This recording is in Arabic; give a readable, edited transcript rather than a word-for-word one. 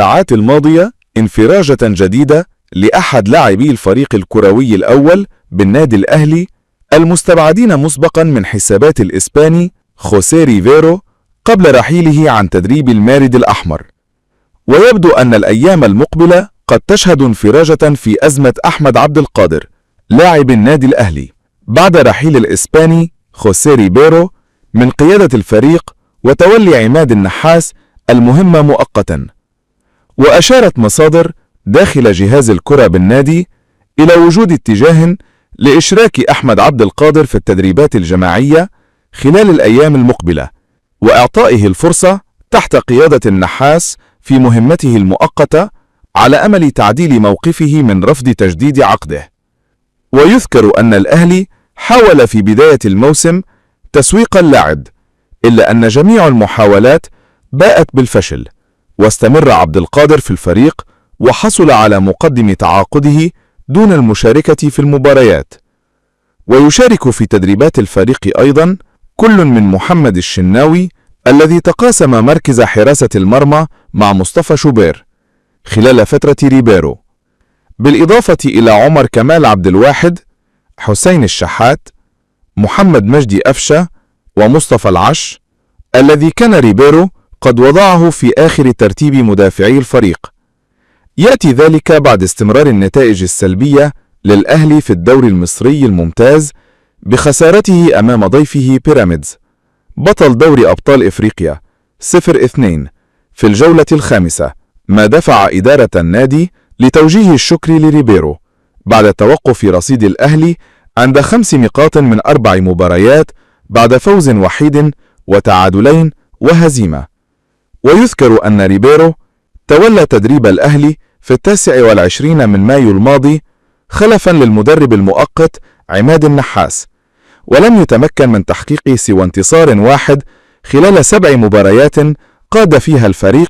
الساعات الماضية انفراجة جديدة لأحد لاعبي الفريق الكروي الأول بالنادي الأهلي المستبعدين مسبقا من حسابات الإسباني خوسيه ريفيرو قبل رحيله عن تدريب المارد الأحمر. ويبدو أن الأيام المقبلة قد تشهد انفراجة في أزمة أحمد عبد القادر لاعب النادي الأهلي بعد رحيل الإسباني خوسيه ريفيرو من قيادة الفريق وتولي عماد النحاس المهمة مؤقتا. وأشارت مصادر داخل جهاز الكرة بالنادي إلى وجود اتجاه لإشراك أحمد عبد القادر في التدريبات الجماعية خلال الأيام المقبلة، وإعطائه الفرصة تحت قيادة النحاس في مهمته المؤقتة على أمل تعديل موقفه من رفض تجديد عقده. ويذكر أن الأهلي حاول في بداية الموسم تسويق اللاعب، إلا أن جميع المحاولات باءت بالفشل، واستمر عبد القادر في الفريق وحصل على مقدم تعاقده دون المشاركة في المباريات. ويشارك في تدريبات الفريق أيضا كل من محمد الشناوي الذي تقاسم مركز حراسة المرمى مع مصطفى شوبير خلال فترة ريبيرو، بالإضافة إلى عمر كمال عبد الواحد، حسين الشحات، محمد مجدي أفشة، ومصطفى العش الذي كان ريبيرو قد وضعه في آخر ترتيب مدافعي الفريق. يأتي ذلك بعد استمرار النتائج السلبية للأهلي في الدوري المصري الممتاز بخسارته أمام ضيفه بيراميدز بطل دوري أبطال إفريقيا 0-2 في الجولة الخامسة، ما دفع إدارة النادي لتوجيه الشكر لريبيرو بعد توقف رصيد الأهلي عند 5 نقاط من 4 مباريات بعد فوز وحيد وتعادلين وهزيمة. ويذكر أن ريبيرو تولى تدريب الأهلي في 29 من مايو الماضي خلفا للمدرب المؤقت عماد النحاس، ولم يتمكن من تحقيق سوى انتصار واحد خلال 7 مباريات قاد فيها الفريق